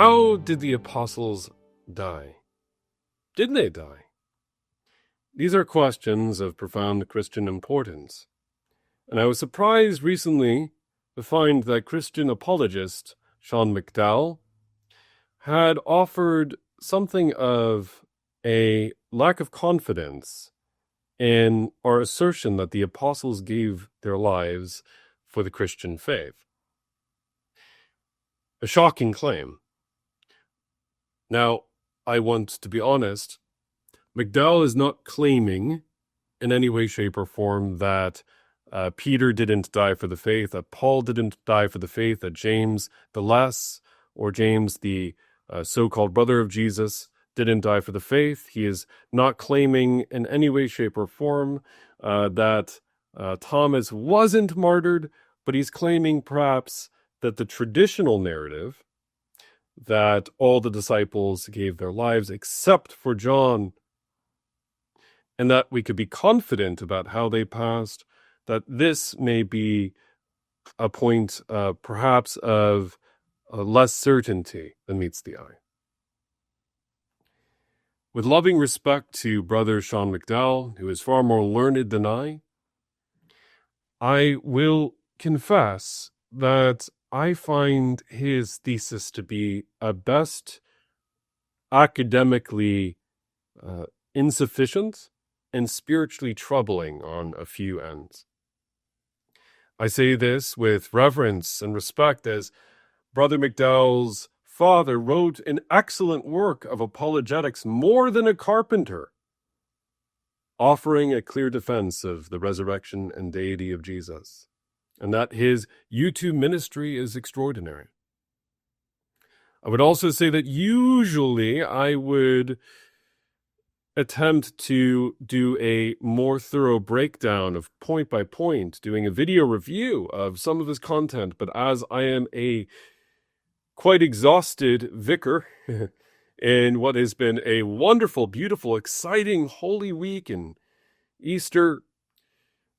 How did the apostles die? Did they die? These are questions of profound Christian importance. And I was surprised recently to find that Christian apologist Sean McDowell had offered something of a lack of confidence in our assertion that the apostles gave their lives for the Christian faith. A shocking claim. Now, I want to be honest, McDowell is not claiming in any way, shape, or form that Peter didn't die for the faith, that Paul didn't die for the faith, that James the Less, or James the so-called brother of Jesus, didn't die for the faith. He is not claiming in any way, shape, or form that Thomas wasn't martyred, but he's claiming perhaps that the traditional narrative that all the disciples gave their lives except for John, and that we could be confident about how they passed, that this may be a point perhaps of less certainty than meets the eye. With loving respect to Brother Sean McDowell, who is far more learned than I will confess that I find his thesis to be at best academically insufficient and spiritually troubling on a few ends. I say this with reverence and respect, as Brother McDowell's father wrote an excellent work of apologetics, more than a carpenter, offering a clear defense of the resurrection and deity of Jesus, and that his YouTube ministry is extraordinary. I would also say that usually I would attempt to do a more thorough breakdown of point by point, doing a video review of some of his content, but as I am a quite exhausted vicar in what has been a wonderful, beautiful, exciting Holy Week and Easter,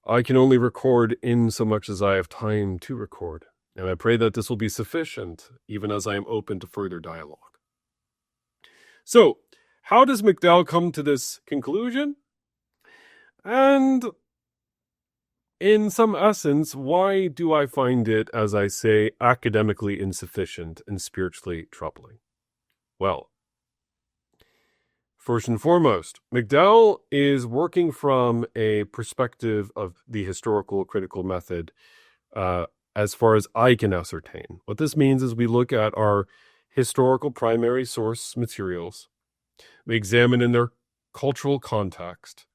I can only record in so much as I have time to record, and I pray that this will be sufficient, even as I am open to further dialogue. So, how does McDowell come to this conclusion? And in some essence, why do I find it, as I say, academically insufficient and spiritually troubling? Well, first and foremost, McDowell is working from a perspective of the historical critical method as far as I can ascertain. What this means is we look at our historical primary source materials, we examine in their cultural context,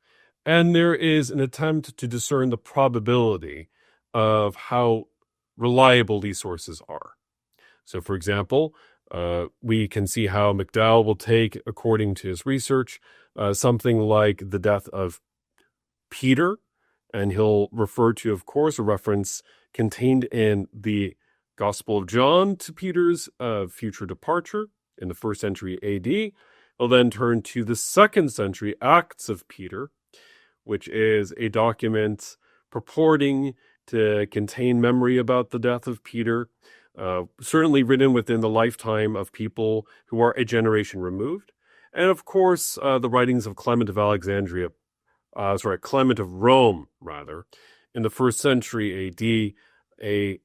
and there is an attempt to discern the probability of how reliable these sources are. So, for example, we can see how McDowell will take, according to his research, something like the death of Peter, and he'll refer to, of course, a reference contained in the Gospel of John to Peter's future departure in the 1st century AD. He'll then turn to the 2nd century Acts of Peter, which is a document purporting to contain memory about the death of Peter, certainly written within the lifetime of people who are a generation removed. And of course, the writings of Clement of Rome, in the 1st century AD, a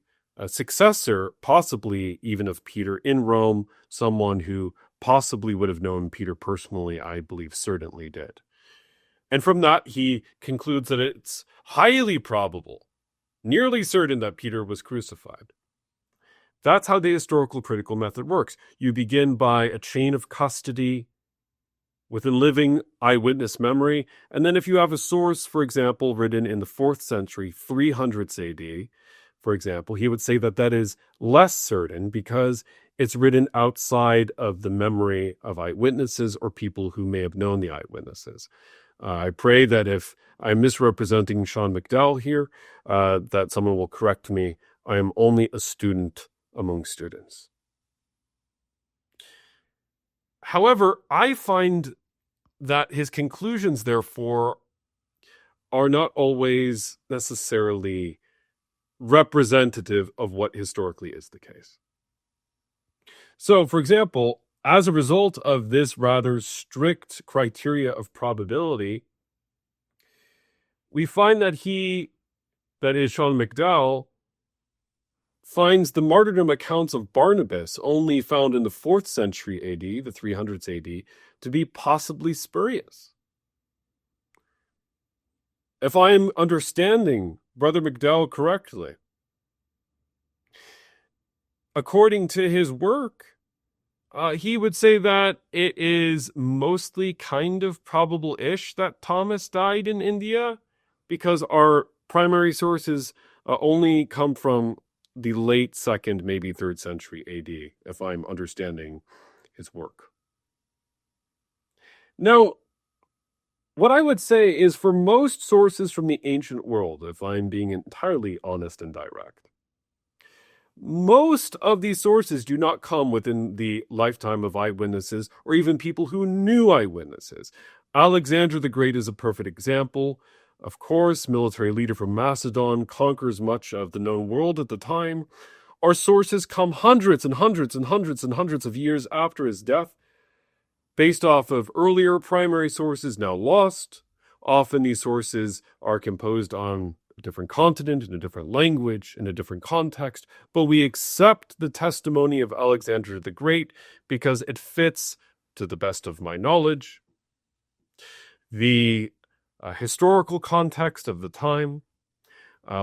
successor, possibly even of Peter in Rome, someone who possibly would have known Peter personally, I believe certainly did. And from that, he concludes that it's highly probable, nearly certain, that Peter was crucified. That's how the historical critical method works. You begin by a chain of custody with a living eyewitness memory, and then if you have a source, for example, written in the 4th century, 300s AD, for example, he would say that that is less certain because it's written outside of the memory of eyewitnesses or people who may have known the eyewitnesses. I pray that if I'm misrepresenting Sean McDowell here, that someone will correct me. I am only a student among students. However, I find that his conclusions, therefore, are not always necessarily representative of what historically is the case. So, for example, as a result of this rather strict criteria of probability, we find that that is Sean McDowell, finds the martyrdom accounts of Barnabas, only found in the 4th century AD, the 300s AD, to be possibly spurious. If I am understanding Brother McDowell correctly, according to his work, he would say that it is mostly kind of probable-ish that Thomas died in India, because our primary sources only come from the late 2nd, maybe 3rd century AD, if I'm understanding his work. Now, what I would say is, for most sources from the ancient world, if I'm being entirely honest and direct, most of these sources do not come within the lifetime of eyewitnesses or even people who knew eyewitnesses. Alexander the Great is a perfect example. Of course, military leader from Macedon, conquers much of the known world at the time. Our sources come hundreds and hundreds and hundreds and hundreds of years after his death, based off of earlier primary sources now lost. Often these sources are composed on a different continent, in a different language, in a different context, but we accept the testimony of Alexander the Great because it fits, to the best of my knowledge, the historical context of the time.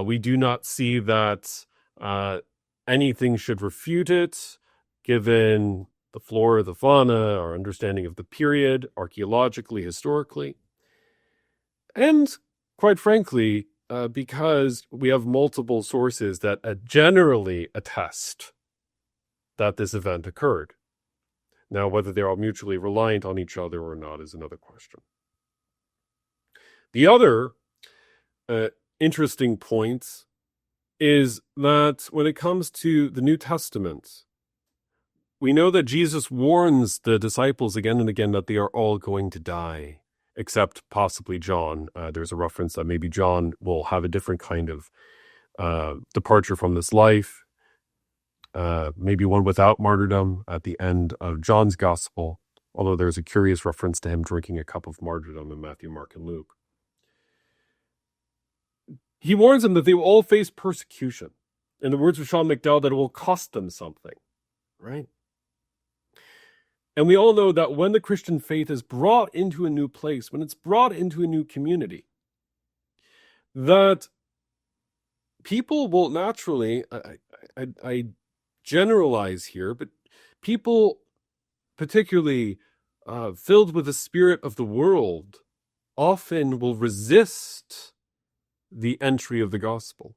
We do not see that anything should refute it, given the flora, the fauna, our understanding of the period, archaeologically, historically. And quite frankly, because we have multiple sources that generally attest that this event occurred. Now, whether they're all mutually reliant on each other or not is another question. The other interesting point is that when it comes to the New Testament, we know that Jesus warns the disciples again and again that they are all going to die, except possibly John. There's a reference that maybe John will have a different kind of departure from this life, maybe one without martyrdom at the end of John's gospel, although there's a curious reference to him drinking a cup of martyrdom in Matthew, Mark, and Luke. He warns them that they will all face persecution. In the words of Sean McDowell, that it will cost them something, right? And we all know that when the Christian faith is brought into a new place, when it's brought into a new community, that people will naturally, I generalize here, but people particularly filled with the spirit of the world often will resist the entry of the gospel.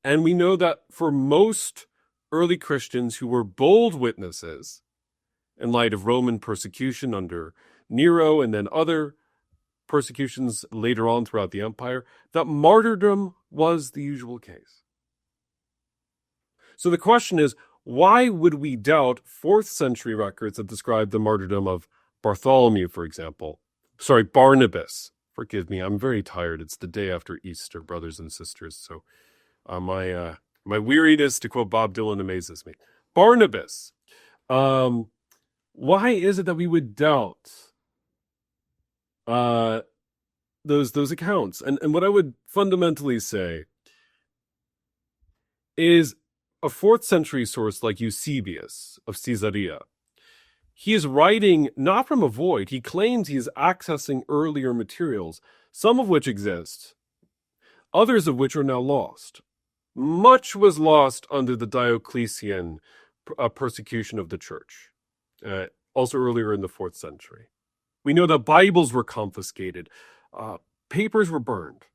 And we know that for most early Christians who were bold witnesses in light of Roman persecution under Nero and then other persecutions later on throughout the empire, that martyrdom was the usual case. So the question is, why would we doubt 4th century records that describe the martyrdom of Bartholomew, for example? Barnabas. Forgive me, I'm very tired. It's the day after Easter, brothers and sisters. So my weariness, to quote Bob Dylan, amazes me. Barnabas. Why is it that we would doubt those accounts? And what I would fundamentally say is a 4th century source like Eusebius of Caesarea, he is writing not from a void. He claims he is accessing earlier materials, some of which exist, others of which are now lost. Much was lost under the Diocletian persecution of the church, also earlier in the 4th century. We know that Bibles were confiscated, papers were burned.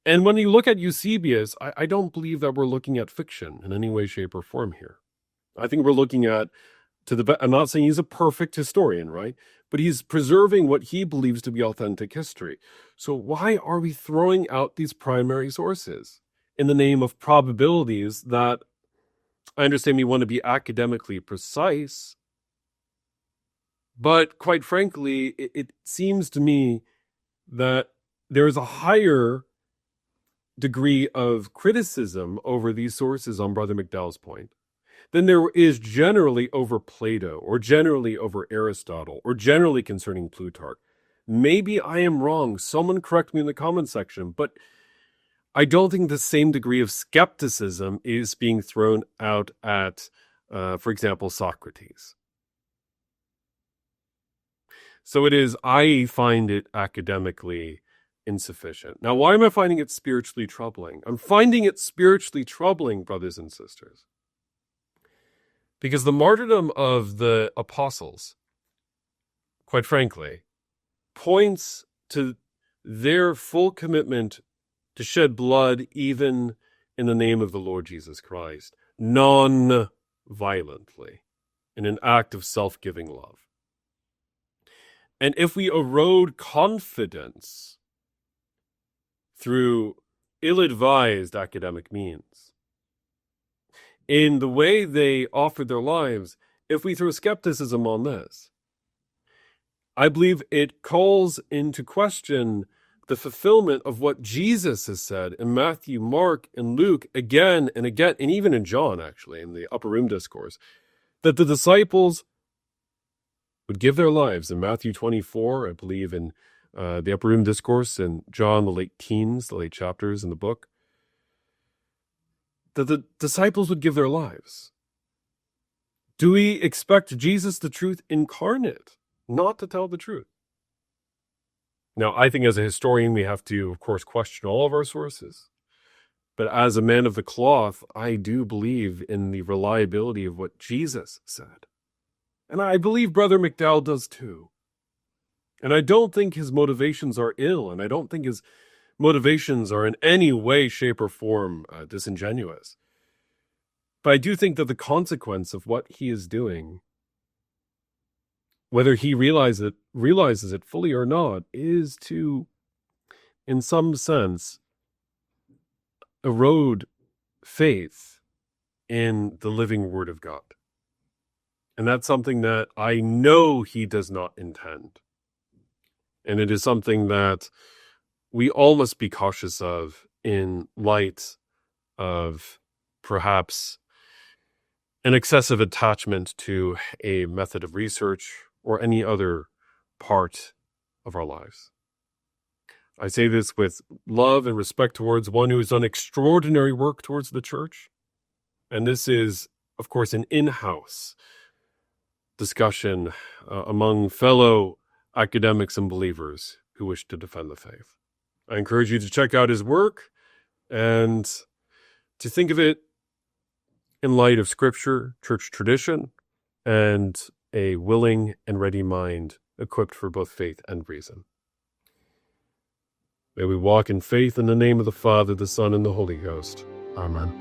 And when you look at Eusebius, I don't believe that we're looking at fiction in any way, shape, or form here. I think we're looking at, I'm not saying he's a perfect historian, right? But he's preserving what he believes to be authentic history. So why are we throwing out these primary sources in the name of probabilities that, I understand we want to be academically precise, but quite frankly, it seems to me that there is a higher degree of criticism over these sources on Brother McDowell's point than there is generally over Plato, or generally over Aristotle, or generally concerning Plutarch. Maybe I am wrong. Someone correct me in the comment section, but I don't think the same degree of skepticism is being thrown out at, for example, Socrates. So I find it academically insufficient. Now, why am I finding it spiritually troubling? I'm finding it spiritually troubling, brothers and sisters, because the martyrdom of the apostles, quite frankly, points to their full commitment to shed blood even in the name of the Lord Jesus Christ, non-violently, in an act of self-giving love. And if we erode confidence through ill-advised academic means in the way they offered their lives, if we throw skepticism on this, I believe it calls into question the fulfillment of what Jesus has said in Matthew, Mark, and Luke again and again, and even in John, actually, in the Upper Room Discourse, that the disciples would give their lives. In Matthew 24, I believe in the Upper Room Discourse, and John, the late teens, the late chapters in the book, that the disciples would give their lives. Do we expect Jesus, the truth incarnate, not to tell the truth? Now, I think as a historian, we have to, of course, question all of our sources. But as a man of the cloth, I do believe in the reliability of what Jesus said. And I believe Brother McDowell does too. And I don't think his motivations are ill, and I don't think his motivations are in any way, shape, or form disingenuous. But I do think that the consequence of what he is doing, whether he realizes it fully or not, is to, in some sense, erode faith in the living Word of God. And that's something that I know he does not intend. And it is something that we all must be cautious of in light of perhaps an excessive attachment to a method of research or any other part of our lives. I say this with love and respect towards one who has done extraordinary work towards the church. And this is, of course, an in-house discussion among fellow academics and believers who wish to defend the faith. I encourage you to check out his work and to think of it in light of Scripture, church tradition, and a willing and ready mind equipped for both faith and reason. May we walk in faith in the name of the Father, the Son, and the Holy Ghost. Amen.